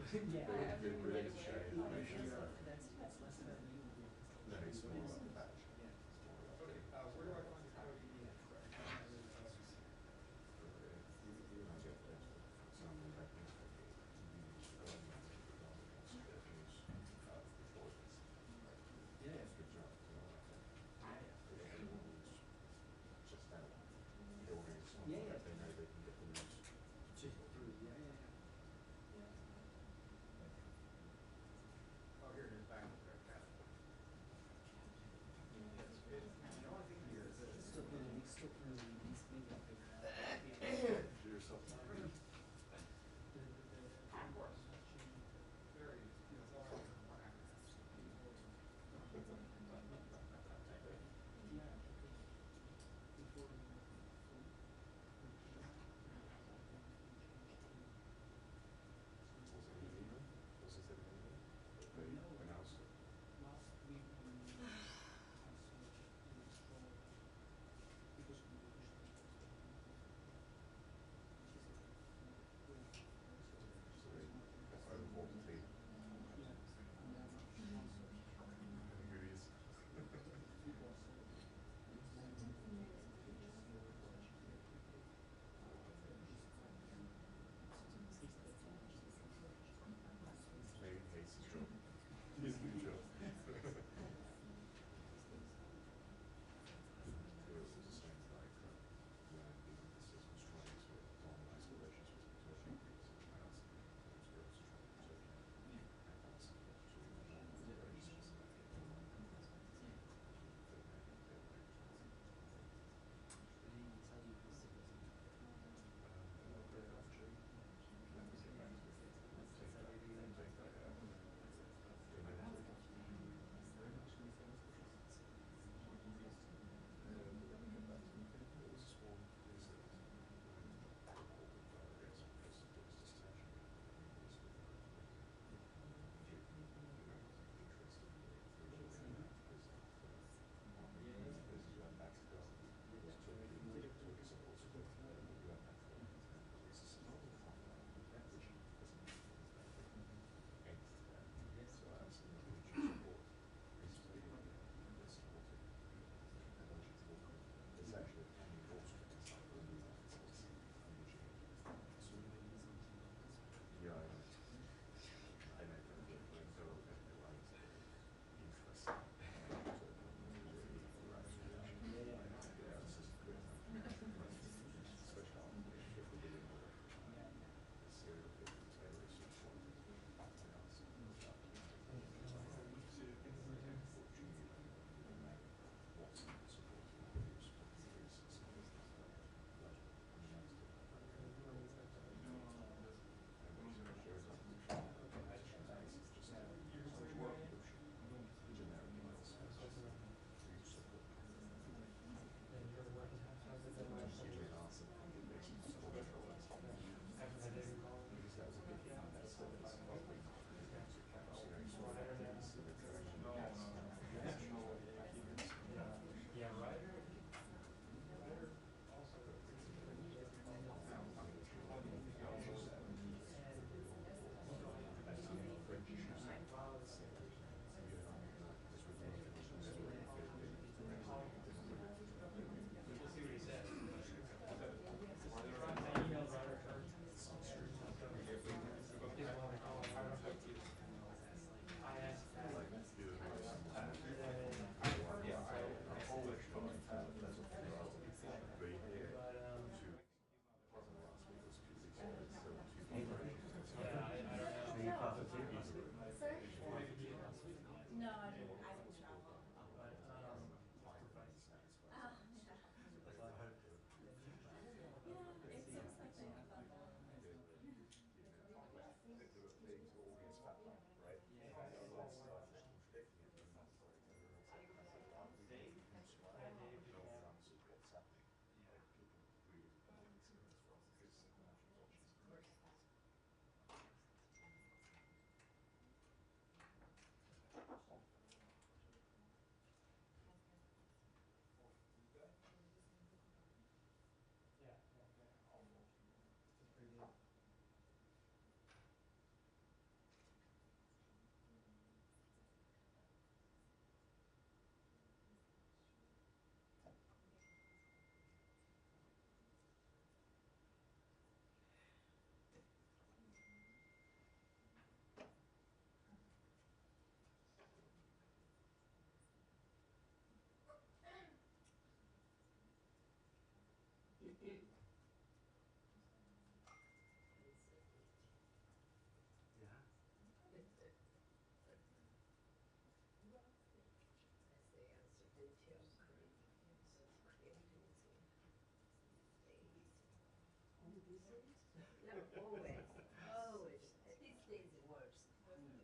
Yeah. Really good share information. That's less than a No, it's more about the batch. Yeah. It's more about Okay, where do I find the code you need? Yeah. Good job. Just that. They want to someone Yeah, yeah. that they know they can get the news. Yeah, yeah, yeah. Yeah. That's the answer, detail, creativity. No, always, always, these days it works. You're right.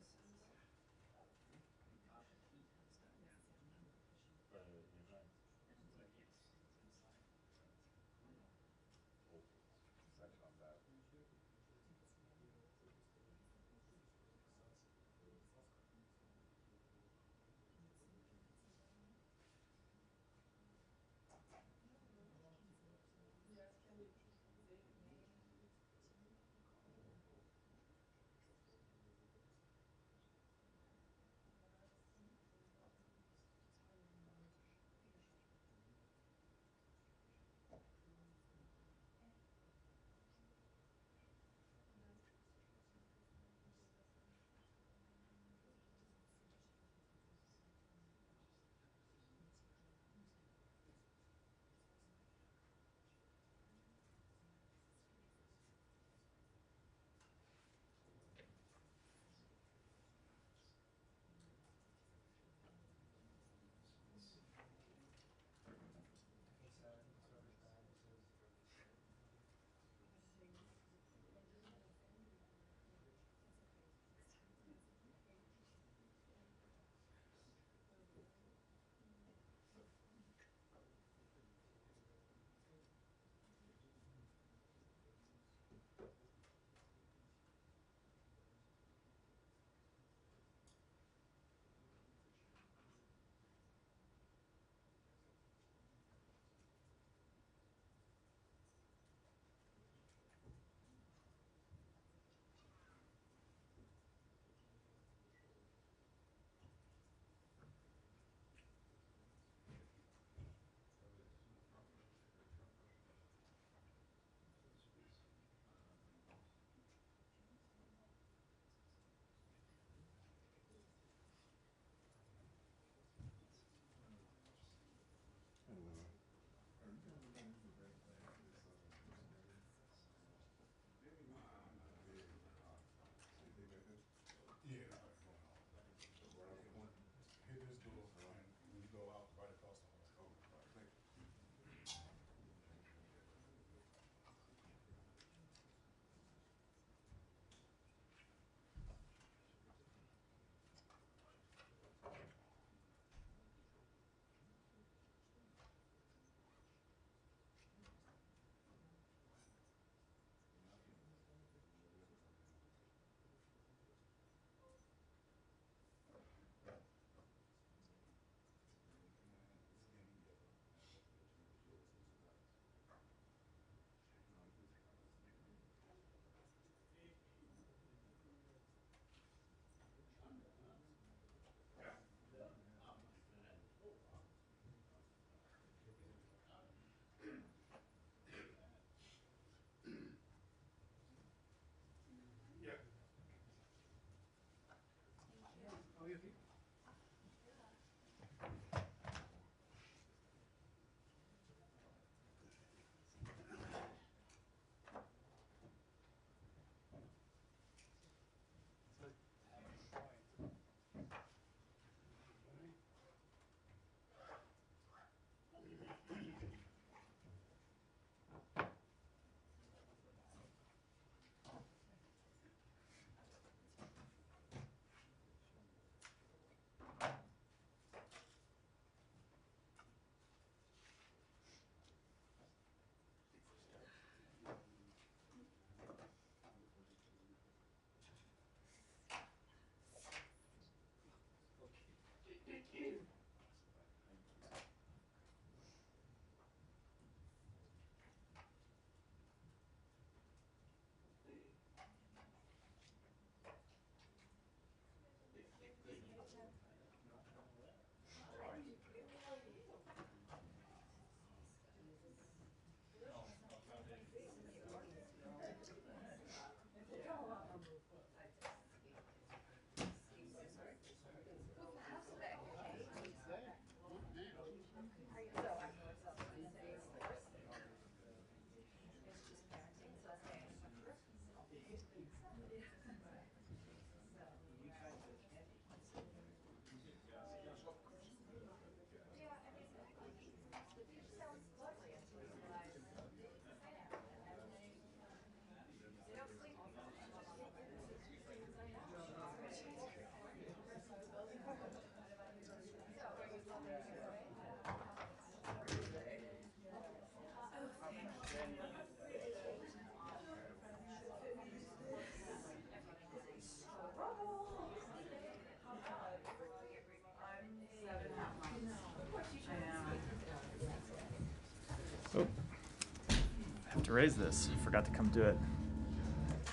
raise this. Forgot to come do it.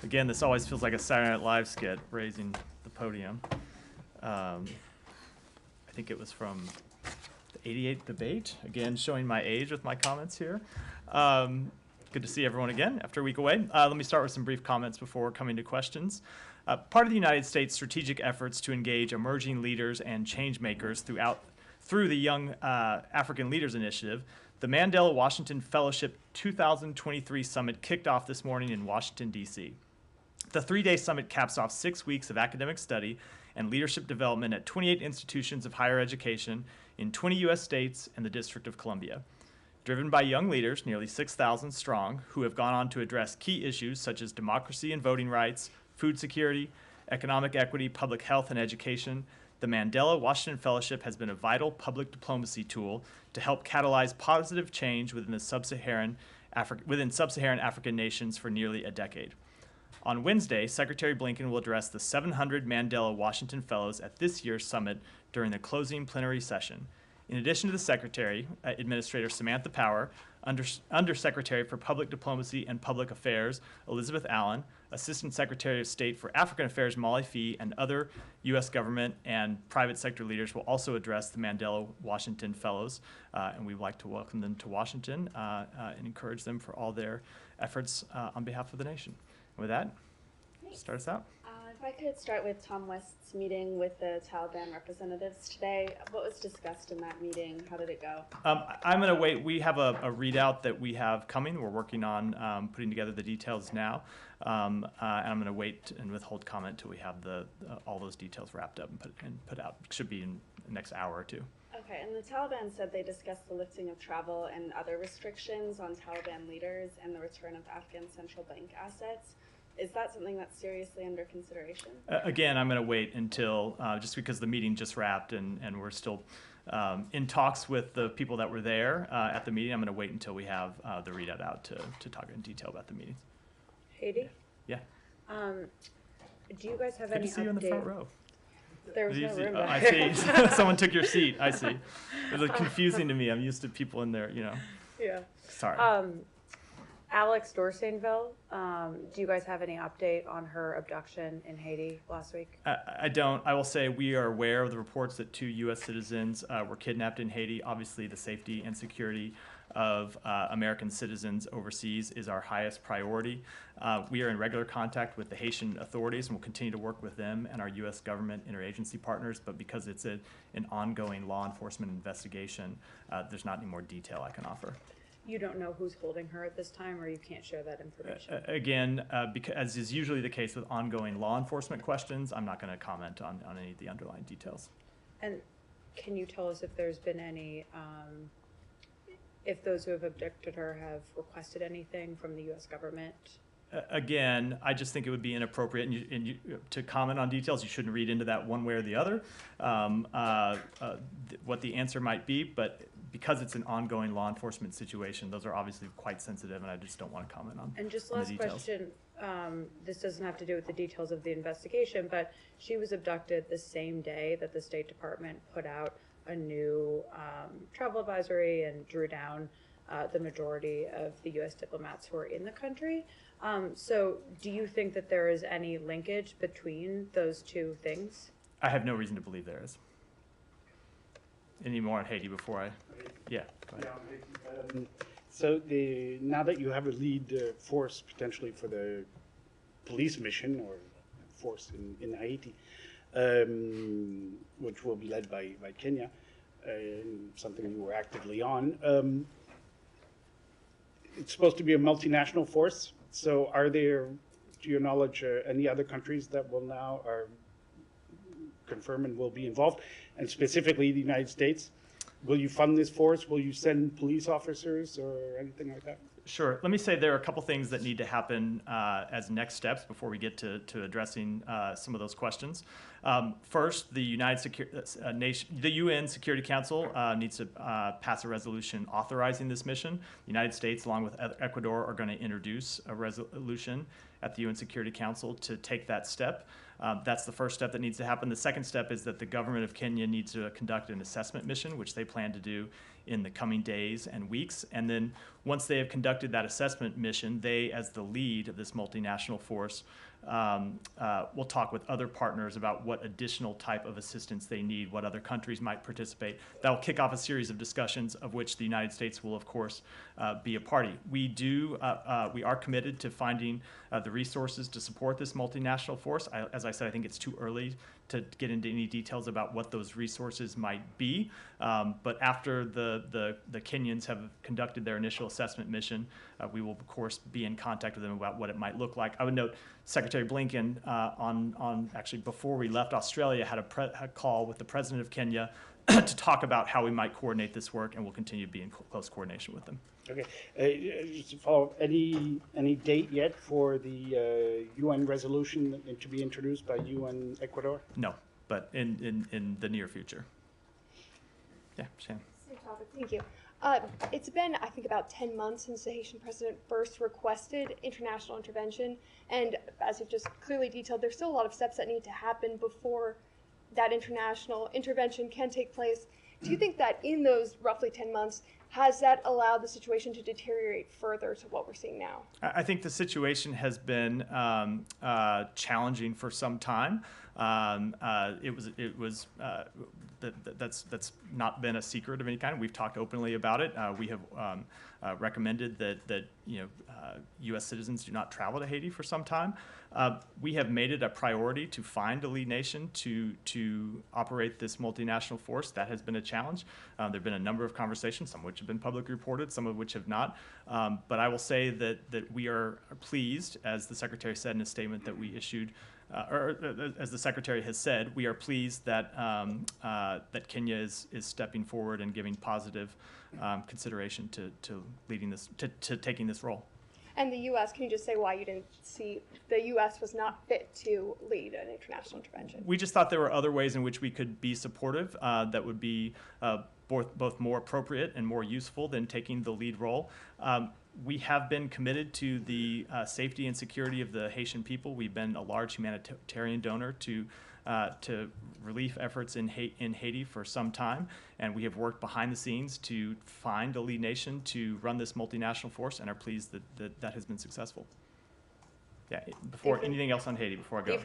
Again, this always feels like a Saturday Night Live skit, raising the podium. I think it was from the '88 debate. Again, showing my age with my comments here. Good to see everyone again after a week away. Let me start with some brief comments before coming to questions. Part of the United States' strategic efforts to engage emerging leaders and change makers through the Young African Leaders Initiative, the Mandela Washington Fellowship 2023 Summit kicked off this morning in Washington, D.C. The 3-day summit caps off 6 weeks of academic study and leadership development at 28 institutions of higher education in 20 U.S. states and the District of Columbia. Driven by young leaders, nearly 6,000 strong, who have gone on to address key issues such as democracy and voting rights, food security, economic equity, public health, and education, the Mandela Washington Fellowship has been a vital public diplomacy tool to help catalyze positive change within sub-Saharan African nations for nearly a decade. On Wednesday, Secretary Blinken will address the 700 Mandela Washington Fellows at this year's summit during the closing plenary session. In addition to the Secretary, Administrator Samantha Power, Undersecretary for Public Diplomacy and Public Affairs, Elizabeth Allen, Assistant Secretary of State for African Affairs, Molly Fee, and other U.S. government and private sector leaders will also address the Mandela Washington Fellows, and we'd like to welcome them to Washington and encourage them for all their efforts on behalf of the nation. And with that, start us out. If I could start with Tom West's meeting with the Taliban representatives today. What was discussed in that meeting? How did it go? I'm going to wait. We have a readout that we have coming. We're working on putting together the details now. And I'm going to wait and withhold comment till we have all those details wrapped up and put out. It should be in the next hour or two. Okay, and the Taliban said they discussed the lifting of travel and other restrictions on Taliban leaders and the return of Afghan central bank assets. Is that something that's seriously under consideration? Again, I'm going to wait until, just because the meeting just wrapped and we're still in talks with the people that were there at the meeting. I'm going to wait until we have the readout out to talk in detail about the meetings. Haiti? Yeah. Do you guys have Good any to see you in the front row. There was no room I back. see. Someone took your seat. I see. It was confusing to me. I'm used to people in there, Yeah. Sorry. Alex Dorsainville, do you guys have any update on her abduction in Haiti last week? I don't. I will say we are aware of the reports that 2 U.S. citizens were kidnapped in Haiti. Obviously, the safety and security of American citizens overseas is our highest priority. We are in regular contact with the Haitian authorities and will continue to work with them and our U.S. government interagency partners, but because it's an ongoing law enforcement investigation, there's not any more detail I can offer. You don't know who's holding her at this time, or you can't share that information? Again, because as is usually the case with ongoing law enforcement questions, I'm not going to comment on any of the underlying details. And can you tell us if there's been any, if those who have abducted her have requested anything from the U.S. government? Again, I just think it would be inappropriate to comment on details. You shouldn't read into that one way or the other, what the answer might be, but because it's an ongoing law enforcement situation, those are obviously quite sensitive, and I just don't want to comment on. And just last question, this doesn't have to do with the details of the investigation, but she was abducted the same day that the State Department put out a new travel advisory and drew down the majority of the U.S. diplomats who are in the country. So do you think that there is any linkage between those two things? I have no reason to believe there is. Any more on Haiti before I? Yeah, go ahead. So now that you have a lead force potentially for the police mission or force in Haiti, which will be led by Kenya, something you were actively on, it's supposed to be a multinational force. So are there, to your knowledge, any other countries that will now confirm and will be involved? And specifically the United States, will you fund this force? Will you send police officers or anything like that? Sure. Let me say there are a couple things that need to happen as next steps before we get to addressing some of those questions. First, the the UN Security Council needs to pass a resolution authorizing this mission. The United States, along with Ecuador, are going to introduce a resolution at the UN Security Council to take that step. That's the first step that needs to happen. The second step is that the government of Kenya needs to conduct an assessment mission, which they plan to do in the coming days and weeks. And then once they have conducted that assessment mission, they, as the lead of this multinational force, will talk with other partners about what additional type of assistance they need, what other countries might participate. That will kick off a series of discussions of which the United States will, of course, be a party. We are committed to finding the resources to support this multinational force. As I said, I think it's too early to get into any details about what those resources might be. But after the Kenyans have conducted their initial assessment mission, we will, of course, be in contact with them about what it might look like. I would note Secretary Blinken, actually before we left Australia, had a call with the President of Kenya to talk about how we might coordinate this work, and we'll continue to be in close coordination with them. Okay. Just to follow up, any date yet for the UN resolution to be introduced by you and Ecuador? No, but in the near future. Yeah, Shannon. Same topic, thank you. It's been, I think, about 10 months since the Haitian president first requested international intervention. And as you've just clearly detailed, there's still a lot of steps that need to happen before that international intervention can take place. Do you think that in those roughly 10 months, has that allowed the situation to deteriorate further to what we're seeing now? I think the situation has been challenging for some time. That's not been a secret of any kind. We've talked openly about it. We have recommended that U.S. citizens do not travel to Haiti for some time. We have made it a priority to find a lead nation to operate this multinational force. That has been a challenge. There have been a number of conversations, some of which have been publicly reported, some of which have not. But I will say that we are pleased, as the Secretary said in a statement that we issued, or as the Secretary has said, we are pleased that that Kenya is stepping forward and giving positive consideration to leading this, to taking this role. And the U.S., can you just say why you didn't see the U.S. was not fit to lead an international intervention? We just thought there were other ways in which we could be supportive that would be both more appropriate and more useful than taking the lead role. We have been committed to the safety and security of the Haitian people. We've been a large humanitarian donor to relief efforts in Haiti for some time, and we have worked behind the scenes to find a lead nation to run this multinational force, and are pleased that has been successful. Yeah. Before anything else on Haiti, before I go,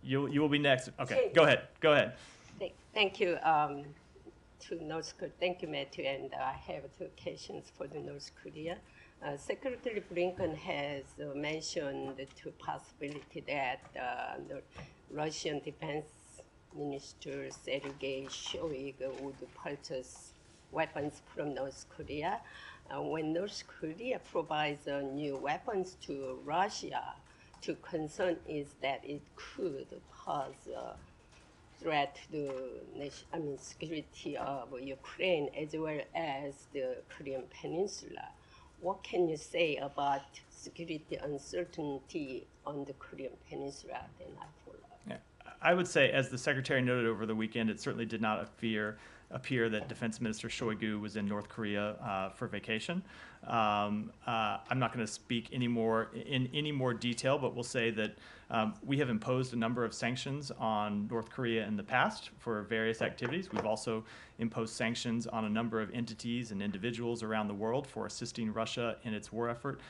you will be next. Okay. Go ahead. Thank you. To North Korea. Thank you, Matthew. And I have two questions for the North Korea. Secretary Blinken has mentioned the possibility that the Russian Defense Minister Sergei Shoigu would purchase weapons from North Korea. When North Korea provides new weapons to Russia, the concern is that it could pose a threat to the security of Ukraine as well as the Korean Peninsula. What can you say about security uncertainty on the Korean Peninsula? Then I follow up. Yeah. I would say, as the Secretary noted over the weekend, it certainly did not appear that Defense Minister Shoigu was in North Korea for vacation. I'm not going to speak in any more detail, but we'll say that we have imposed a number of sanctions on North Korea in the past for various activities. We've also imposed sanctions on a number of entities and individuals around the world for assisting Russia in its war effort.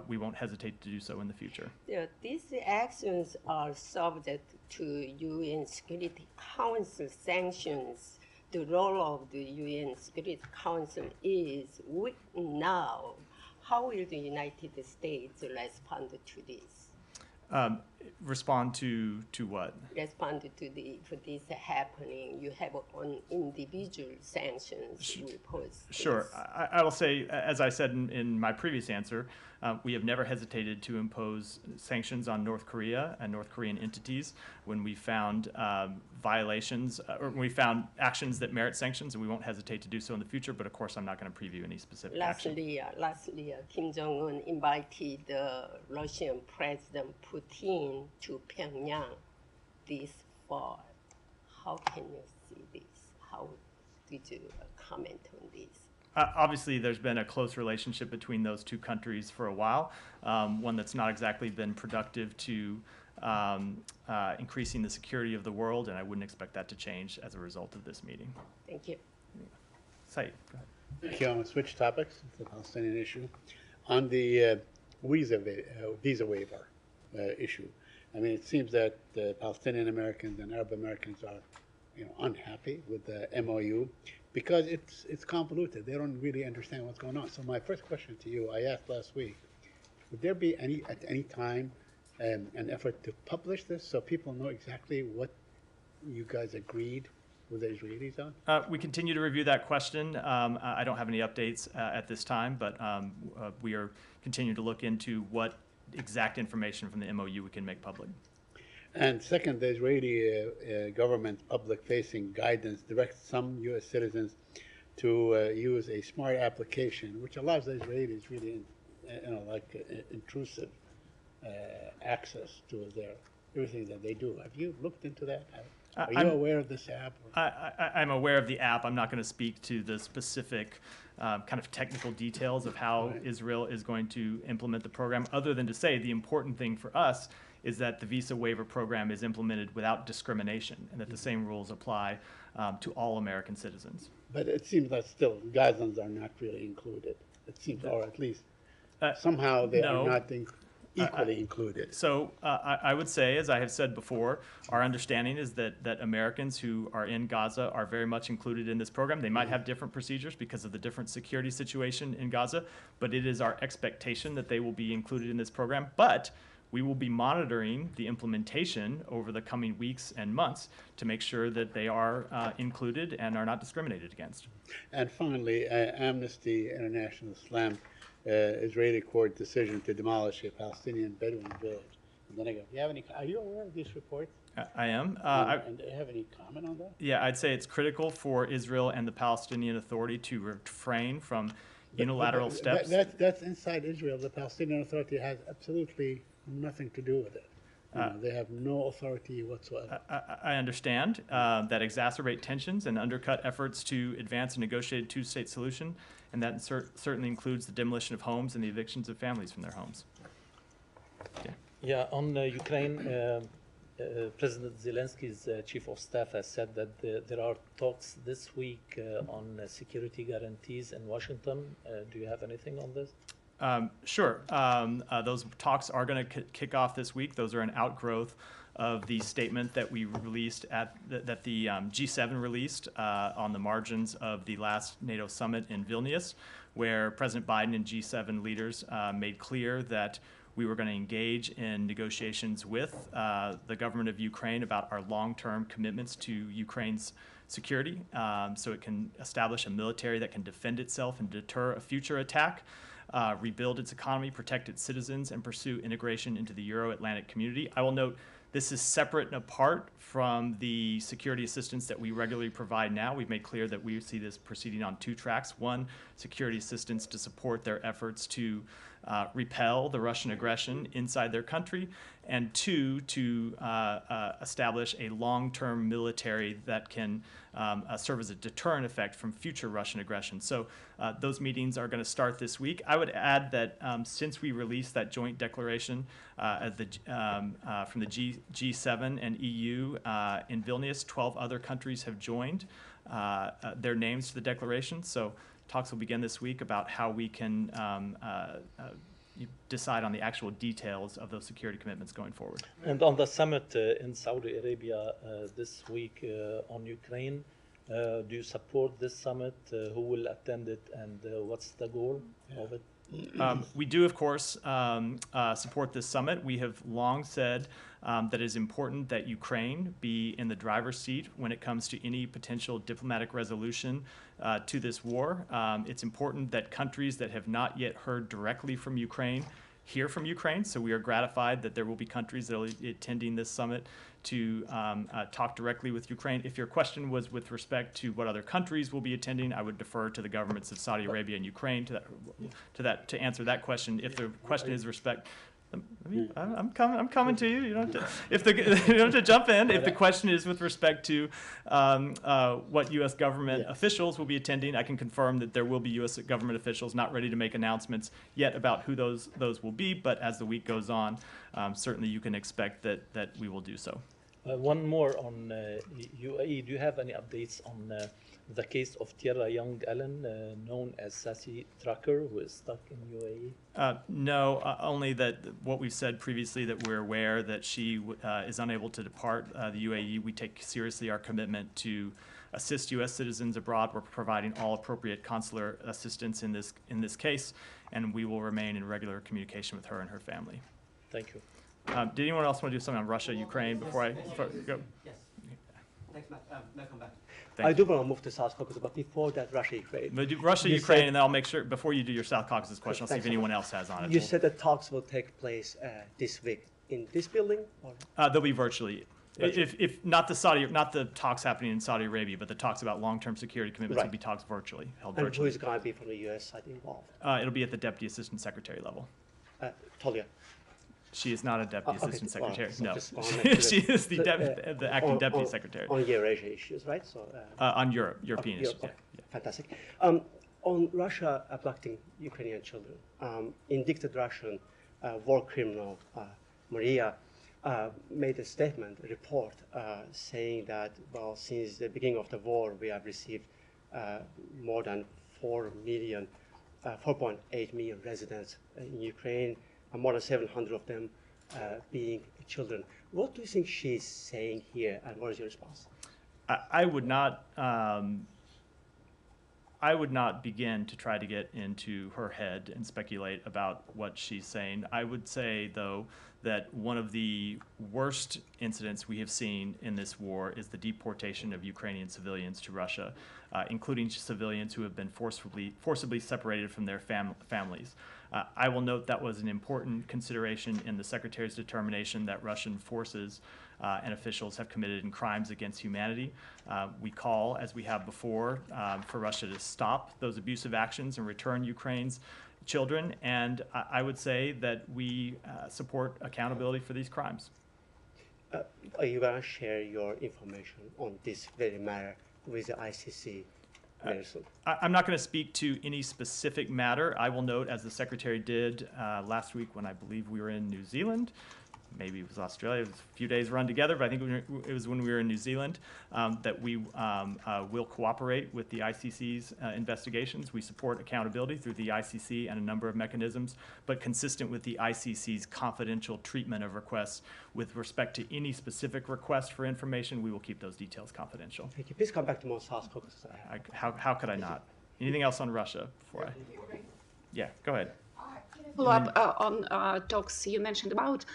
We won't hesitate to do so in the future. Yeah, these actions are subject to UN Security Council sanctions. The role of the UN Security Council is weak now. How will the United States respond to this? Respond to what? Respond to if this happening, you have on individual sanctions imposed. Sure. I will say, as I said in my previous answer, we have never hesitated to impose sanctions on North Korea and North Korean entities when we found violations or when we found actions that merit sanctions, and we won't hesitate to do so in the future. But of course, I'm not going to preview any specific action. Lastly, Kim Jong-un invited Russian President Putin to Pyongyang this fall. how can you see this? How did you comment on this? Obviously, there's been a close relationship between those two countries for a while, one that's not exactly been productive to increasing the security of the world, and I wouldn't expect that to change as a result of this meeting. Thank you. Said, go ahead. Thank you. I'm going to switch topics. It's the Palestinian issue. On the visa waiver issue, I mean, it seems that the Palestinian Americans and Arab Americans are, unhappy with the MOU because it's convoluted. They don't really understand what's going on. So my first question to you, I asked last week, would there be at any time an effort to publish this so people know exactly what you guys agreed with the Israelis on? We continue to review that question. I don't have any updates at this time, but we are continuing to look into what exact information from the MOU we can make public. And second, the Israeli government public-facing guidance directs some U.S. citizens to use a smart application, which allows the Israelis really, intrusive access to everything that they do. Have you looked into that? Are you aware of this app? I'm aware of the app. I'm not going to speak to the specific kind of technical details of how Israel is going to implement the program, other than to say the important thing for us is that the visa waiver program is implemented without discrimination and that the same rules apply to all American citizens. But it seems that still Gazans are not really included. It seems, or at least somehow they are not equally included. So I would say, as I have said before, our understanding is that Americans who are in Gaza are very much included in this program. They might have different procedures because of the different security situation in Gaza, but it is our expectation that they will be included in this program. But we will be monitoring the implementation over the coming weeks and months to make sure that they are included and are not discriminated against. And finally, Amnesty International slammed Israeli court decision to demolish a Palestinian Bedouin village in the Negev. Are you aware of these reports? I am. And do you have any comment on that? Yeah, I'd say it's critical for Israel and the Palestinian Authority to refrain from unilateral steps. That's inside Israel. The Palestinian Authority has absolutely nothing to do with it. They have no authority whatsoever. I understand that exacerbate tensions and undercut efforts to advance a negotiated two-state solution, and that certainly includes the demolition of homes and the evictions of families from their homes. Yeah, on Ukraine, President Zelensky's chief of staff has said that there are talks this week on security guarantees in Washington. Do you have anything on this? Sure. Those talks are going to kick off this week. Those are an outgrowth of the statement that we released that the G7 released on the margins of the last NATO summit in Vilnius, where President Biden and G7 leaders made clear that we were going to engage in negotiations with the government of Ukraine about our long-term commitments to Ukraine's security, so it can establish a military that can defend itself and deter a future attack. Rebuild its economy, protect its citizens, and pursue integration into the Euro-Atlantic community. I will note this is separate and apart from the security assistance that we regularly provide now. We've made clear that we see this proceeding on two tracks. One, security assistance to support their efforts to repel the Russian aggression inside their country, and two, to establish a long-term military that can serve as a deterrent effect from future Russian aggression. So those meetings are going to start this week. I would add that since we released that joint declaration from the G7 and EU in Vilnius, 12 other countries have joined their names to the declaration. So talks will begin this week about how we can decide on the actual details of those security commitments going forward. And on the summit in Saudi Arabia this week on Ukraine, do you support this summit? Who will attend it, and what's the goal of it? We do, of course, support this summit. We have long said that it is important that Ukraine be in the driver's seat when it comes to any potential diplomatic resolution to this war. It's important that countries that have not yet heard directly from Ukraine hear from Ukraine. So we are gratified that there will be countries that will be attending this summit to talk directly with Ukraine. If your question was with respect to what other countries will be attending, I would defer to the governments of Saudi Arabia and Ukraine to answer that question. If the question is I'm coming to you. You don't have to, if the, you don't have to jump in. If the question is with respect to what U.S. government officials will be attending, I can confirm that there will be U.S. government officials, not ready to make announcements yet about who those will be. But as the week goes on, certainly you can expect that we will do so. One more on UAE. Do you have any updates on the case of Tierra Young Allen, known as Sassy Trucker, who is stuck in UAE? No, only that what we've said previously, that we're aware that she is unable to depart the UAE. We take seriously our commitment to assist U.S. citizens abroad. We're providing all appropriate consular assistance in this case, and we will remain in regular communication with her and her family. Thank you. Did anyone else want to do something on Russia, Ukraine before I go? Yes. Thanks, Matt. Malcolm back. Thank do want to move to South Caucasus, but before that, Russia, Ukraine. But do Russia, You Ukraine, said- and then I'll make sure, before you do your South Caucasus question, I'll see if Thanks. anyone else has on it. You said that talks will take place this week in this building, or They'll be virtually. If not the talks happening in Saudi Arabia, but the talks about long-term security commitments will Right. be talks virtually, held and who virtually. is going to be from the U.S. side involved? It'll be at the Deputy Assistant Secretary level. Tolia. She is not a Deputy Okay, Assistant well, Secretary. so No, just wanna make sure she that- is the, so, the acting Deputy Secretary. On Eurasia issues, right? So On European issues. okay, Yeah. fantastic. On Russia abducting Ukrainian children, indicted Russian war criminal Maria made a statement, a report, saying that, well, since the beginning of the war, we have received more than 4.8 million residents in Ukraine, and more than 700 of them being children. What do you think she's saying here, and what is your response? I would not begin to try to get into her head and speculate about what she's saying. I would say, though, that one of the worst incidents we have seen in this war is the deportation of Ukrainian civilians to Russia, including civilians who have been forcibly separated from their families. I will note that was an important consideration in the Secretary's determination that Russian forces and officials have committed crimes against humanity. We call, as we have before, for Russia to stop those abusive actions and return Ukraine's children, and I would say that we support accountability for these crimes. Are you going to share your information on this very matter with the ICC very soon? I'm not going to speak to any specific matter. I will note, as the Secretary did last week when I believe we were in New Zealand, maybe it was Australia, it was a few days run together, but I think it was when we were in New Zealand, that we will cooperate with the ICC's investigations. We support accountability through the ICC and a number of mechanisms, but consistent with the ICC's confidential treatment of requests with respect to any specific request for information, we will keep those details confidential. Thank you. Please come back to more South Caucasus. How could I not? Anything else on Russia before I? Yeah, go ahead. Follow up on talks you mentioned about.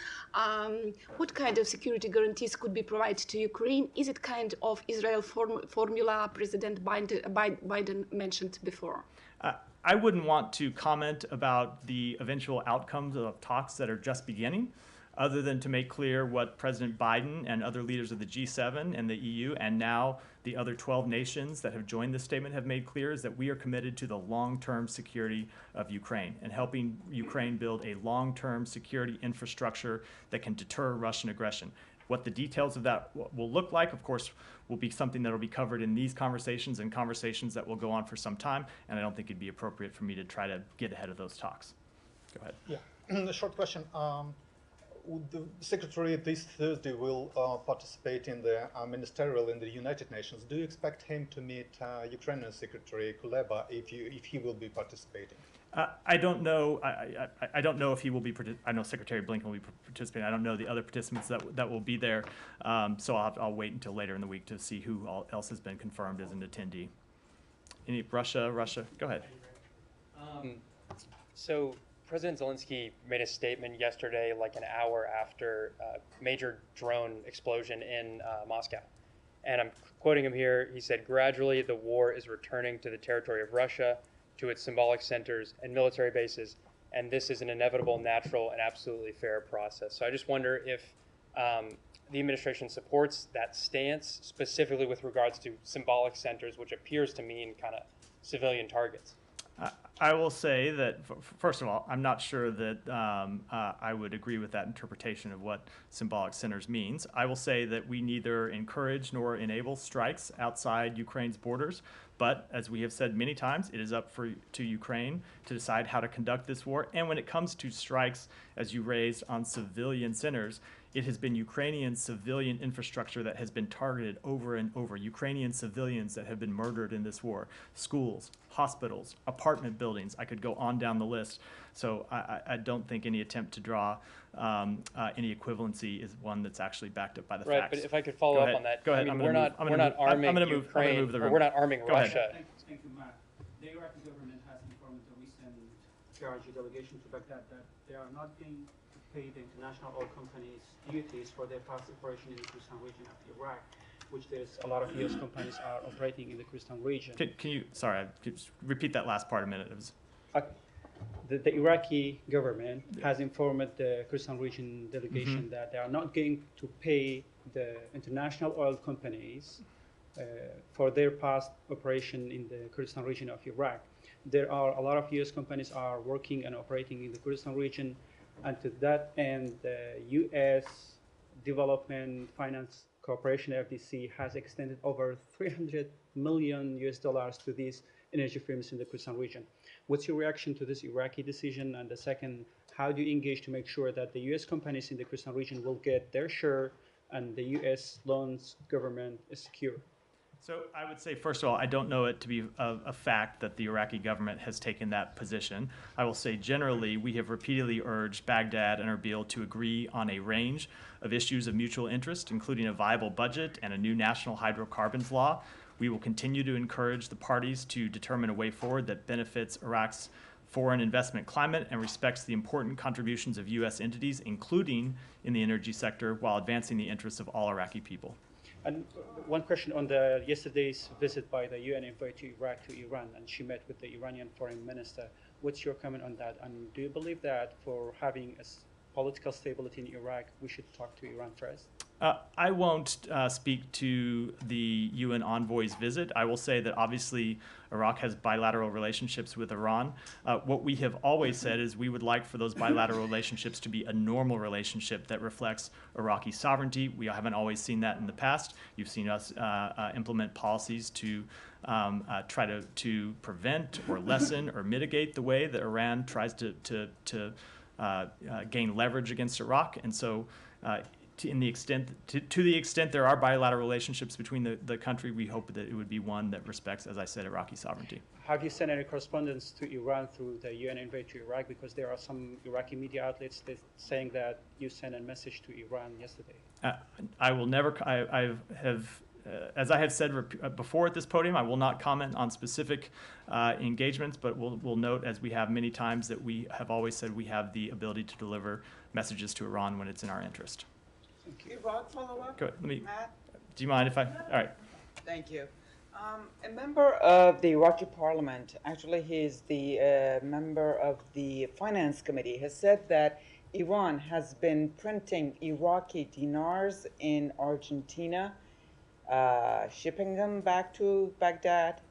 What kind of security guarantees could be provided to Ukraine? Is it kind of Israel formula President Biden mentioned before? I wouldn't want to comment about the eventual outcomes of talks that are just beginning, other than to make clear what President Biden and other leaders of the G7 and the EU, and now the other 12 nations that have joined this statement have made clear, is that we are committed to the long-term security of Ukraine and helping Ukraine build a long-term security infrastructure that can deter Russian aggression. What the details of that will look like, of course, will be something that will be covered in these conversations and conversations that will go on for some time, and I don't think it'd be appropriate for me to try to get ahead of those talks. Go ahead. Yeah, a short question. The Secretary this Thursday will participate in the ministerial in the United Nations. Do you expect him to meet Ukrainian Secretary Kuleba if he will be participating? I don't know. I don't know if he will be. I know Secretary Blinken will be participating. I don't know the other participants that will be there. So I'll wait until later in the week to see who else has been confirmed as an attendee. Any Russia? Go ahead. So President Zelensky made a statement yesterday, like an hour after a major drone explosion in Moscow. And I'm quoting him here. He said, "Gradually, the war is returning to the territory of Russia, to its symbolic centers and military bases. And this is an inevitable, natural, and absolutely fair process." So I just wonder if the administration supports that stance, specifically with regards to symbolic centers, which appears to mean kind of civilian targets. I will say that, first of all, I'm not sure that I would agree with that interpretation of what symbolic centers means. I will say that we neither encourage nor enable strikes outside Ukraine's borders, but as we have said many times, it is up to Ukraine to decide how to conduct this war. And when it comes to strikes, as you raised, on civilian centers, it has been Ukrainian civilian infrastructure that has been targeted over and over. Ukrainian civilians that have been murdered in this war. Schools, hospitals, apartment buildings. I could go on down the list. So I don't think any attempt to draw any equivalency is one that's actually backed up by the facts. Right, but if I could follow up on that. Go ahead. I mean, we're not arming Ukraine, or we're not arming Russia. Thank you, Matt. The Iraqi government has informed the recent PRG delegation to Baghdad that they are not going to pay the international oil companies duties for their past operation in the Kurdistan region of Iraq, which there's a lot of U.S. companies are operating in the Kurdistan region. Can you, sorry, repeat that last part a minute. It was... The Iraqi government has informed the Kurdistan region delegation that they are not going to pay the international oil companies for their past operation in the Kurdistan region of Iraq. There are a lot of U.S. companies are working and operating in the Kurdistan region, and to that end, the U.S. Development Finance Corporation (FDC) has extended over $300 million to these energy firms in the Kurdistan region. What's your reaction to this Iraqi decision? And the second, how do you engage to make sure that the U.S. companies in the Kurdistan region will get their share and the U.S. loans government is secure? So I would say, first of all, I don't know it to be a fact that the Iraqi government has taken that position. I will say generally, we have repeatedly urged Baghdad and Erbil to agree on a range of issues of mutual interest, including a viable budget and a new national hydrocarbons law. We will continue to encourage the parties to determine a way forward that benefits Iraq's foreign investment climate and respects the important contributions of U.S. entities, including in the energy sector, while advancing the interests of all Iraqi people. And one question on yesterday's visit by the UN envoy to Iraq to Iran, and she met with the Iranian foreign minister. What's your comment on that? And do you believe that for having political stability in Iraq, we should talk to Iran first? I won't speak to the UN envoy's visit. I will say that obviously Iraq has bilateral relationships with Iran. What we have always said is we would like for those bilateral relationships to be a normal relationship that reflects Iraqi sovereignty. We haven't always seen that in the past. You've seen us implement policies to try to prevent or lessen or mitigate the way that Iran tries to gain leverage against Iraq. And so to the extent there are bilateral relationships between the country, we hope that it would be one that respects, as I said, Iraqi sovereignty. Have you sent any correspondence to Iran through the UN envoy to Iraq? Because there are some Iraqi media outlets that saying that you sent a message to Iran yesterday. I will never. I have. As I have said before at this podium, I will not comment on specific engagements, but we'll note, as we have many times, that we have always said we have the ability to deliver messages to Iran when it's in our interest. Iran follow-up? Go ahead. Matt? Do you mind if I? All right. Thank you. A member of the Iraqi parliament, actually he's the member of the finance committee, has said that Iran has been printing Iraqi dinars in Argentina, shipping them back to Baghdad,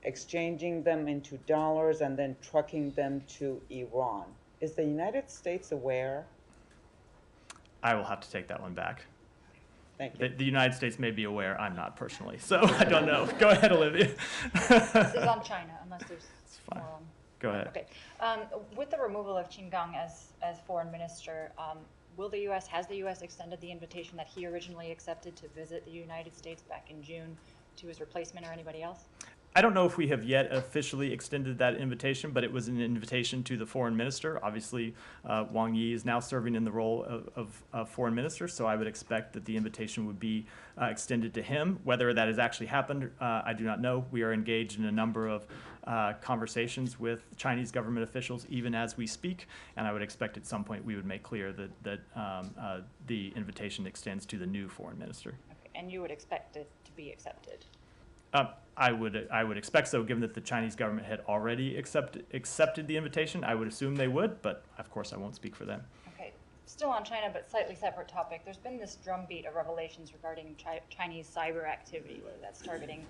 exchanging them into dollars, and then trucking them to Iran. Is the United States aware? I will have to take that one back. Thank you. The United States may be aware. I'm not personally, so I don't know. Go ahead, Olivia. This is on China, unless there's more on. Go ahead. Okay. With the removal of Qin Gang as foreign minister, has the U.S. extended the invitation that he originally accepted to visit the United States back in June to his replacement or anybody else? I don't know if we have yet officially extended that invitation, but it was an invitation to the foreign minister. Obviously, Wang Yi is now serving in the role of foreign minister, so I would expect that the invitation would be extended to him. Whether that has actually happened, I do not know. We are engaged in a number of conversations with Chinese government officials even as we speak, and I would expect at some point we would make clear that the invitation extends to the new foreign minister. Okay. And you would expect it to be accepted? I would expect so, given that the Chinese government had already accepted the invitation. I would assume they would, but of course I won't speak for them. Okay, still on China, but slightly separate topic. There's been this drumbeat of revelations regarding Chinese cyber activity, whether that's targeting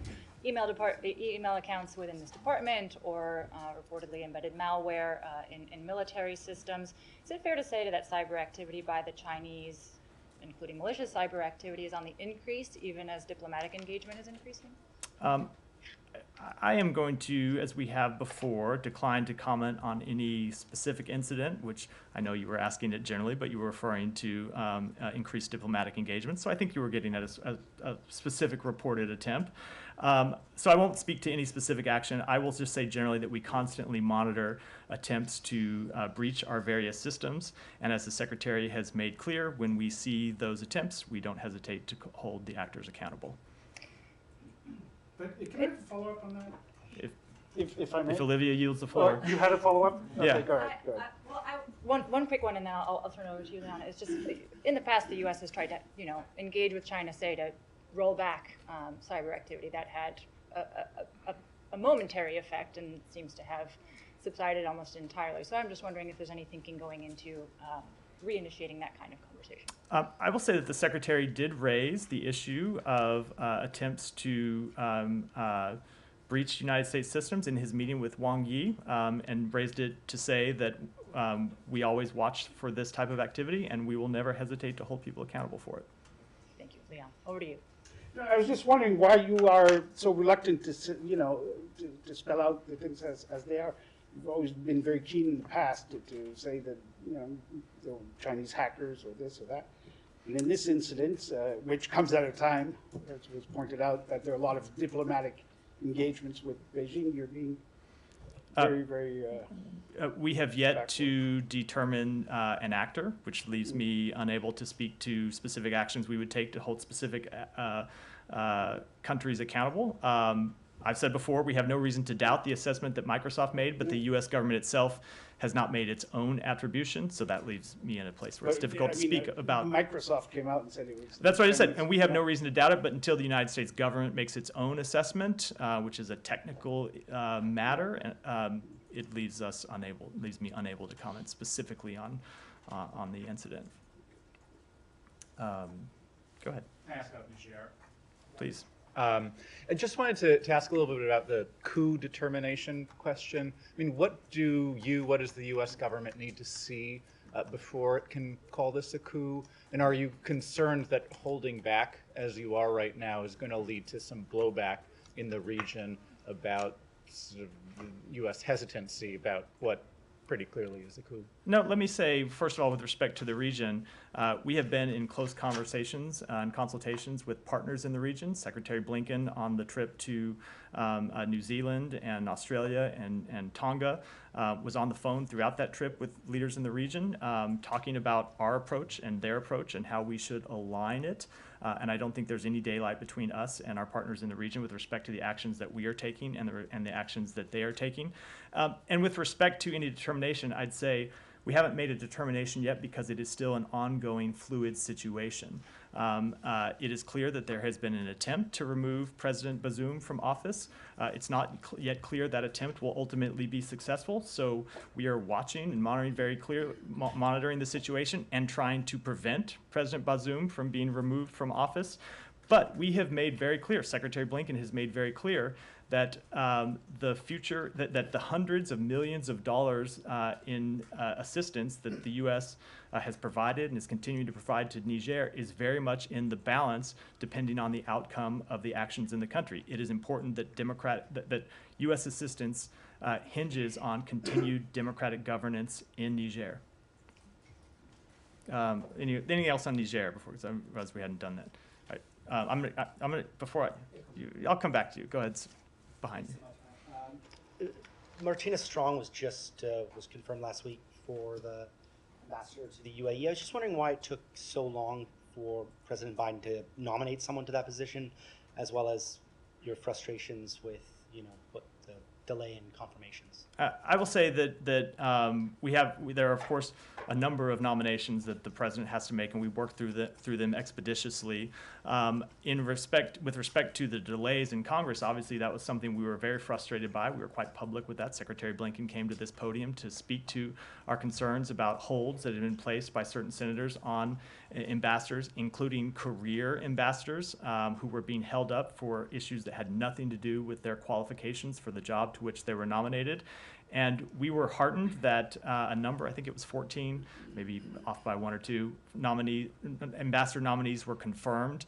email accounts within this department or reportedly embedded malware in military systems. Is it fair to say that cyber activity by the Chinese, including malicious cyber activity, is on the increase even as diplomatic engagement is increasing? I am going to, as we have before, decline to comment on any specific incident, which I know you were asking it generally, but you were referring to increased diplomatic engagement. So I think you were getting at a specific reported attempt. So I won't speak to any specific action. I will just say generally that we constantly monitor attempts to breach our various systems. And as the Secretary has made clear, when we see those attempts, we don't hesitate to hold the actors accountable. But can I follow up on that? If I may? If Olivia yields the floor. You had a follow-up? Okay, Yeah. go ahead. Go ahead. One quick one, and then I'll turn it over to you, Liana. It's just, in the past, the U.S. has tried to, engage with China, say, to roll back cyber activity that had a momentary effect and seems to have subsided almost entirely. So I'm just wondering if there's any thinking going into reinitiating that kind of conversation. I will say that the Secretary did raise the issue of attempts to breach United States systems in his meeting with Wang Yi, and raised it to say that we always watch for this type of activity and we will never hesitate to hold people accountable for it. Thank you. Leon, over to you. No, I was just wondering why you are so reluctant to, to spell out the things as they are. You've always been very keen in the past to say that, there were Chinese hackers or this or that. And in this incident, which comes at a time, as was pointed out, that there are a lot of diplomatic engagements with Beijing, you're being very we have yet to determine an actor, which leaves me unable to speak to specific actions we would take to hold specific countries accountable. I've said before, we have no reason to doubt the assessment that Microsoft made, but the U.S. government itself has not made its own attribution, so that leaves me in a place where it's difficult to speak about. Microsoft came out and said it was. That's what I said, and we have no reason to doubt it, but until the United States government makes its own assessment, which is a technical matter, it leaves me unable to comment specifically on the incident. Go ahead. Can I ask about Niger? Please. I just wanted to ask a little bit about the coup determination question. I mean, what does the U.S. government need to see before it can call this a coup? And are you concerned that holding back, as you are right now, is going to lead to some blowback in the region about sort of the U.S. hesitancy about what pretty clearly is a coup? No, let me say, first of all, with respect to the region, we have been in close conversations and consultations with partners in the region. Secretary Blinken on the trip to New Zealand and Australia and Tonga was on the phone throughout that trip with leaders in the region, talking about our approach and their approach and how we should align it. And I don't think there's any daylight between us and our partners in the region with respect to the actions that we are taking and the actions that they are taking. And with respect to any determination, I'd say we haven't made a determination yet because it is still an ongoing fluid situation. It is clear that there has been an attempt to remove President Bazoum from office. It's not yet clear that attempt will ultimately be successful, so we are watching and monitoring the situation and trying to prevent President Bazoum from being removed from office. But we have made very clear, Secretary Blinken has made very clear that that the hundreds of millions of dollars in assistance that the U.S. Has provided and is continuing to provide to Niger is very much in the balance depending on the outcome of the actions in the country. It is important that that U.S. assistance hinges on continued democratic governance in Niger. Anything else on Niger before? Because I realized we hadn't done that. All right. I'm gonna I'll come back to you. Go ahead. Behind you. Martina Strong was confirmed last week for the ambassador to the UAE. I was just wondering why it took so long for President Biden to nominate someone to that position, as well as your frustrations with what the delay in confirmations? I will say that there are of course a number of nominations that the president has to make, and we work through them expeditiously. With respect to the delays in Congress, obviously that was something we were very frustrated by. We were quite public with that. Secretary Blinken came to this podium to speak to our concerns about holds that had been placed by certain senators on ambassadors, including career ambassadors who were being held up for issues that had nothing to do with their qualifications for the job to which they were nominated. And we were heartened that a number, I think it was 14, maybe off by one or two, ambassador nominees were confirmed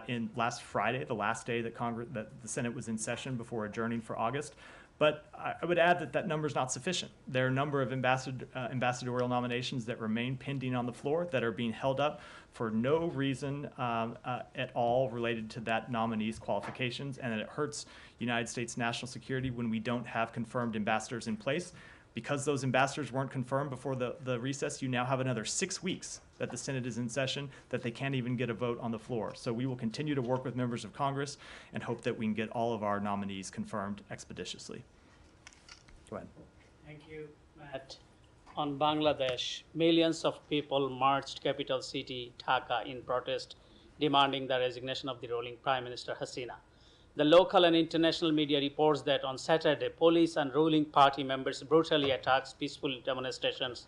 in last Friday, the last day that the Senate was in session before adjourning for August. But I would add that that number is not sufficient. There are a number of ambassadorial nominations that remain pending on the floor that are being held up for no reason at all related to that nominee's qualifications, and that it hurts United States national security when we don't have confirmed ambassadors in place. Because those ambassadors weren't confirmed before the recess, you now have another 6 weeks that the Senate is in session that they can't even get a vote on the floor. So we will continue to work with members of Congress and hope that we can get all of our nominees confirmed expeditiously. Go ahead. Thank you, Matt. On Bangladesh, millions of people marched capital city Dhaka in protest, demanding the resignation of the ruling Prime Minister Hasina. The local and international media reports that on Saturday, police and ruling party members brutally attacked peaceful demonstrators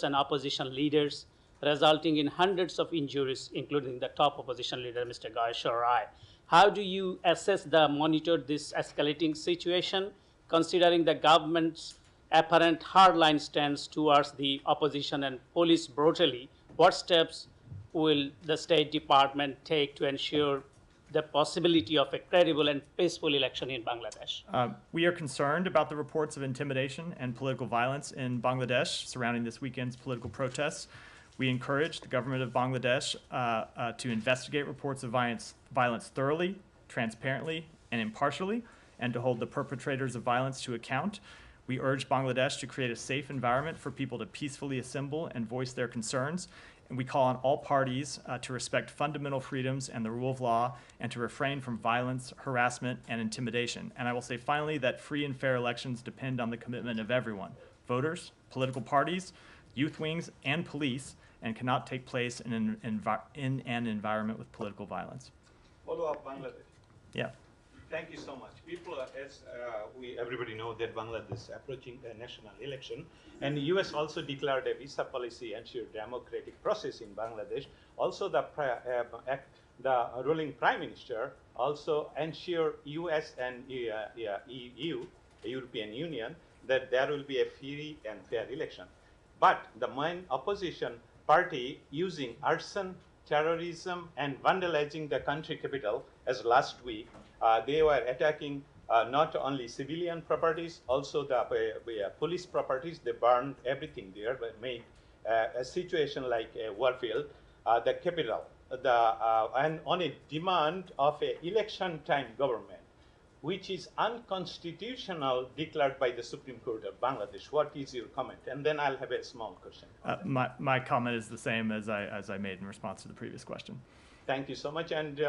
and opposition leaders, resulting in hundreds of injuries, including the top opposition leader, Mr. Gaishar Rai. How do you monitor this escalating situation, considering the government's apparent hardline stance towards the opposition and police brutally? What steps will the State Department take to ensure the possibility of a credible and peaceful election in Bangladesh? We are concerned about the reports of intimidation and political violence in Bangladesh surrounding this weekend's political protests. We encourage the government of Bangladesh to investigate reports of violence thoroughly, transparently, and impartially, and to hold the perpetrators of violence to account. We urge Bangladesh to create a safe environment for people to peacefully assemble and voice their concerns. And we call on all parties to respect fundamental freedoms and the rule of law, and to refrain from violence, harassment, and intimidation. And I will say finally that free and fair elections depend on the commitment of everyone, voters, political parties, youth wings, and police, and cannot take place in an environment with political violence. Follow up Bangladesh. Yeah. Thank you so much. People, as everybody know that Bangladesh is approaching a national election, and U.S. also declared a visa policy ensure democratic process in Bangladesh. Also, the ruling prime minister also ensure U.S. and EU, European Union, that there will be a free and fair election. But the main opposition party using arson, terrorism, and vandalizing the country capital, as last week, they were attacking not only civilian properties, also the police properties. They burned everything there, but made a situation like a warfield, the capital, and on a demand of an election time government, which is unconstitutional, declared by the Supreme Court of Bangladesh. What is your comment? And then I'll have a small question. My comment is the same as I made in response to the previous question. Thank you so much. And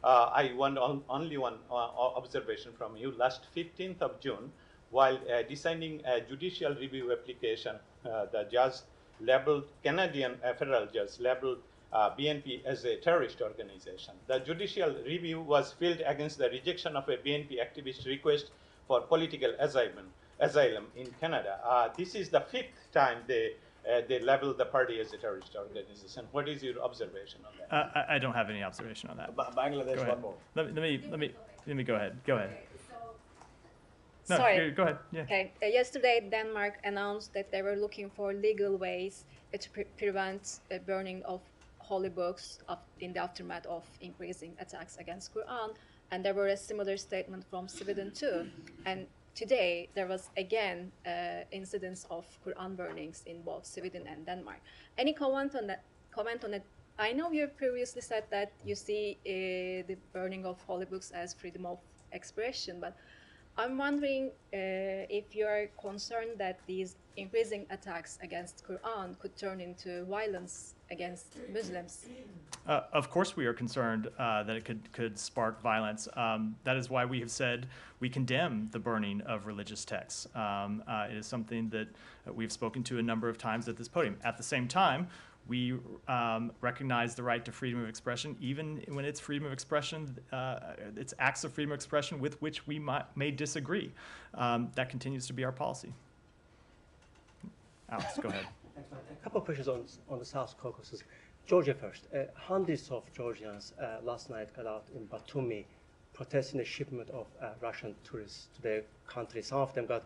I want only one observation from you. Last 15th of June, while deciding a judicial review application, the judge labeled, Canadian federal judge labeled BNP as a terrorist organization. The judicial review was filed against the rejection of a BNP activist request for political asylum in Canada. This is the 5th time they label the party as a terrorist organization. What is your observation on that? I don't have any observation on that. Bangladesh, one more. Let me go ahead. Go ahead. No, Sorry. go ahead. Yeah. Okay. Yesterday, Denmark announced that they were looking for legal ways to prevent burning of holy books in the aftermath of increasing attacks against Quran, and there were a similar statement from Sweden too. And today there was again incidents of Quran burnings in both Sweden and Denmark. Any comment on that? I know you previously said that you see the burning of holy books as freedom of expression, but I'm wondering if you're concerned that these increasing attacks against Quran could turn into violence against Muslims. Of course we are concerned that it could spark violence. That is why we have said we condemn the burning of religious texts. It is something that we've spoken to a number of times at this podium. At the same time, we recognize the right to freedom of expression, even when it's freedom of expression, it's acts of freedom of expression with which we may disagree. That continues to be our policy. Alex, go ahead. A couple of questions on the South Caucasus. Georgia first. Hundreds of Georgians last night got out in Batumi protesting the shipment of Russian tourists to their country. Some of them got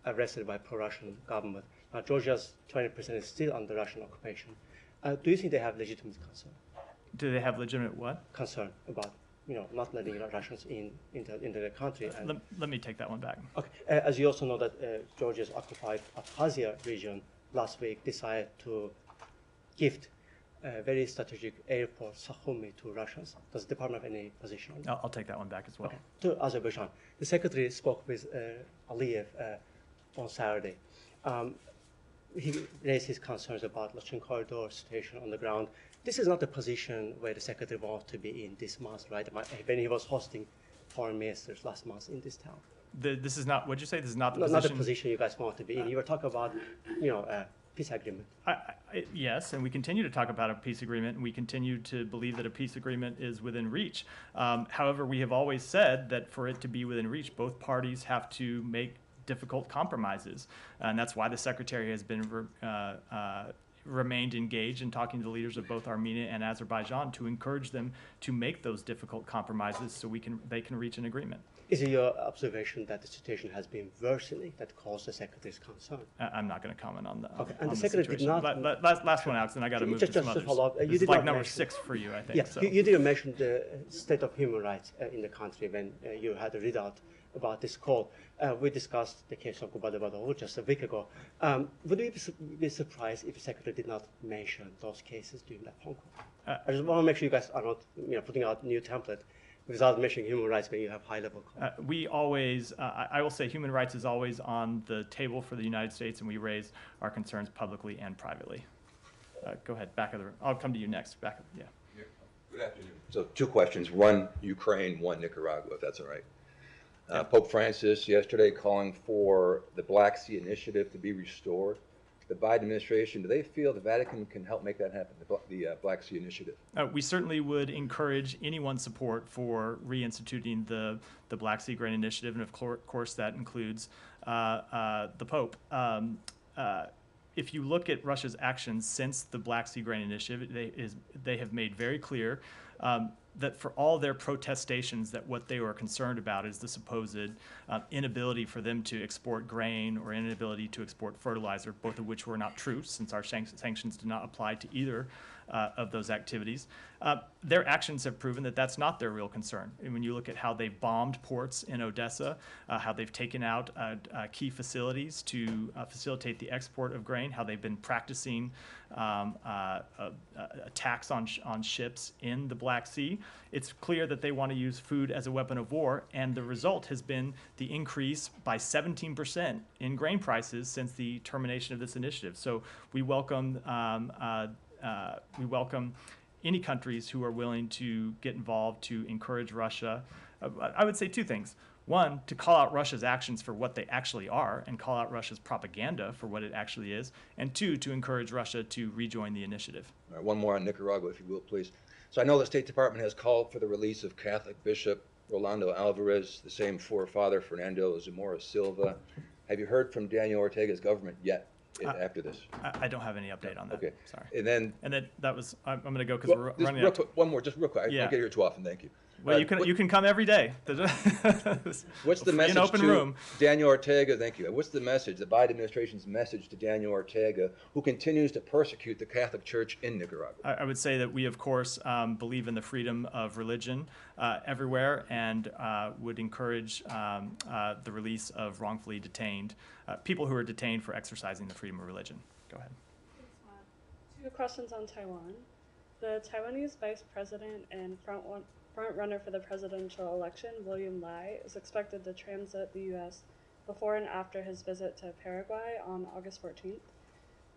arrested by pro-Russian government. Now, Georgia's 20% is still under Russian occupation. Do you think they have legitimate concern? Do they have legitimate what? Concern about, not letting Russians into their country. And let me take that one back. Okay. As you also know that Georgia's occupied Abkhazia region last week decided to gift a very strategic airport, Sukhumi, to Russians. Does the department have any position on that? I'll take that one back as well. Okay. To Azerbaijan. The secretary spoke with Aliyev on Saturday. He raised his concerns about Lachin corridor situation on the ground. This is not the position where the secretary wants to be in this month, right? When he was hosting foreign ministers last month in this town. This is not, what'd you say? This is not the position? Not the position you guys want to be in. You were talking about, peace agreement. Yes, and we continue to talk about a peace agreement, and we continue to believe that a peace agreement is within reach. However, we have always said that for it to be within reach, both parties have to make difficult compromises, and that's why the secretary has been remained engaged in talking to the leaders of both Armenia and Azerbaijan to encourage them to make those difficult compromises so they can reach an agreement. Is it your observation that the situation has been worsening that caused the secretary's concern? I'm not going to comment on that. Okay, and the secretary did not. Last one, Alex, and I got to move to some others. Follow up. This is like number 6 for you, I think. Yeah, so. you didn't mention the state of human rights in the country when you had a readout about this call. We discussed the case of Gubadabadov just a week ago. Would we be surprised if the secretary did not mention those cases during that phone call? I just want to make sure you guys are not putting out a new template without mentioning human rights when you have high-level calls. We always, I will say human rights is always on the table for the United States, and we raise our concerns publicly and privately. Go ahead, back of the room. I'll come to you next. Yeah. Good afternoon. So 2 questions, one Ukraine, one Nicaragua, if that's all right. Pope Francis yesterday calling for the Black Sea Initiative to be restored. The Biden administration, do they feel the Vatican can help make that happen, the Black Sea Initiative? We certainly would encourage anyone's support for reinstituting the Black Sea Grain Initiative, and of course that includes the Pope. If you look at Russia's actions since the Black Sea Grain Initiative, they have made very clear that for all their protestations, that what they were concerned about is the supposed inability for them to export grain or inability to export fertilizer, both of which were not true, since our sanctions do not apply to either of those activities. Their actions have proven that that's not their real concern. And when you look at how they've bombed ports in Odessa, how they've taken out key facilities to facilitate the export of grain, how they've been practicing attacks on ships in the Black Sea, it's clear that they want to use food as a weapon of war, and the result has been the increase by 17% in grain prices since the termination of this initiative. So we welcome any countries who are willing to get involved to encourage Russia. I would say 2 things. One, to call out Russia's actions for what they actually are and call out Russia's propaganda for what it actually is. And 2, to encourage Russia to rejoin the initiative. All right, one more on Nicaragua, if you will, please. So I know the State Department has called for the release of Catholic Bishop Rolando Alvarez, the same for Father Fernando Zamora Silva. Have you heard from Daniel Ortega's government yet? After this, I don't have any update on that. Okay, sorry. And then that was. I'm going to go because we're running out. One more, just real quick. I don't get here too often. Thank you. Well, you can come every day. What's the message an open room. Daniel Ortega? Thank you. What's the message, the Biden administration's message to Daniel Ortega, who continues to persecute the Catholic Church in Nicaragua? I would say that we, of course, believe in the freedom of religion everywhere, and would encourage the release of wrongfully detained people who are detained for exercising the freedom of religion. Go ahead. 2 questions on Taiwan. The Taiwanese vice president and front-runner for the presidential election, William Lai, is expected to transit the U.S. before and after his visit to Paraguay on August 14th.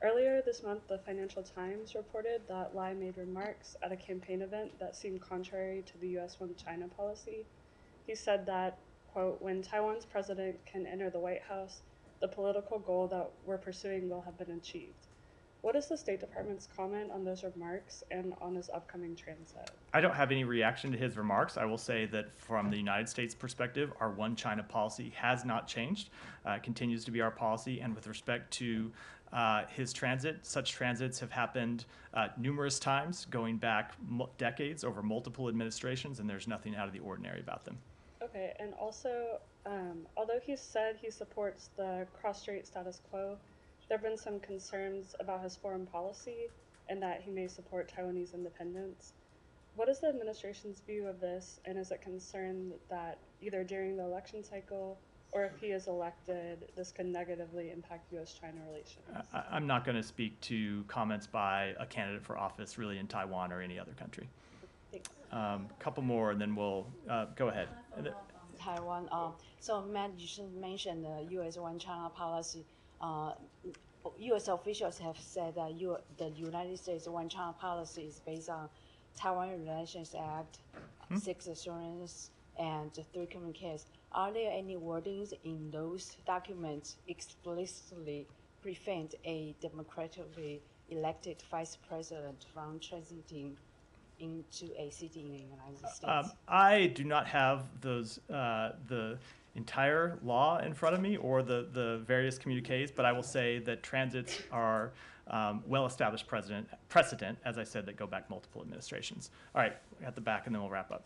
Earlier this month, the Financial Times reported that Lai made remarks at a campaign event that seemed contrary to the U.S. One-China policy. He said that, quote, "When Taiwan's president can enter the White House, the political goal that we're pursuing will have been achieved." What is the State Department's comment on those remarks and on his upcoming transit? I don't have any reaction to his remarks. I will say that from the United States perspective, our one China policy has not changed, continues to be our policy. And with respect to his transit, such transits have happened numerous times, going back decades over multiple administrations, and there's nothing out of the ordinary about them. Okay, and also, although he said he supports the cross-strait status quo, there have been some concerns about his foreign policy and that he may support Taiwanese independence. What is the administration's view of this, and is it concerned that either during the election cycle or if he is elected, this could negatively impact U.S.-China relations? I'm not going to speak to comments by a candidate for office really in Taiwan or any other country. Thanks. Couple more, and then we'll go ahead. Taiwan. So Matt, you should mention the U.S. One-China policy. U.S. officials have said that the United States One-China policy is based on Taiwan Relations Act, 6 assurance, and 3 communiques. Are there any wordings in those documents explicitly prevent a democratically elected vice president from transiting into a city in the United States? I do not have those the entire law in front of me or the various communiques, but I will say that transits are well-established precedent, as I said, that go back multiple administrations. All right, at the back, and then we'll wrap up.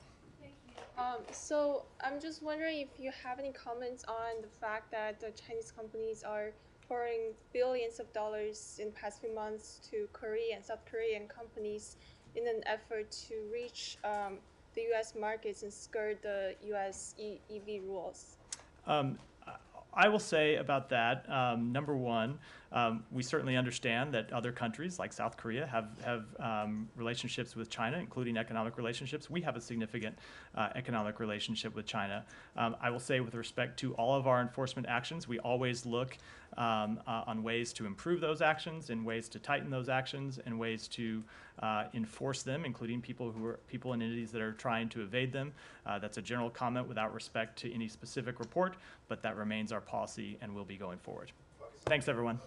So I'm just wondering if you have any comments on the fact that the Chinese companies are pouring billions of dollars in the past few months to Korean and South Korean companies in an effort to reach the U.S. markets and skirt the U.S. EV rules? I will say about that, number one, we certainly understand that other countries like South Korea have relationships with China, including economic relationships. We have a significant economic relationship with China. I will say with respect to all of our enforcement actions, we always look on ways to improve those actions and ways to tighten those actions and ways to enforce them, including people and entities that are trying to evade them. That's a general comment without respect to any specific report, but that remains our policy and will be going forward. Thanks, everyone.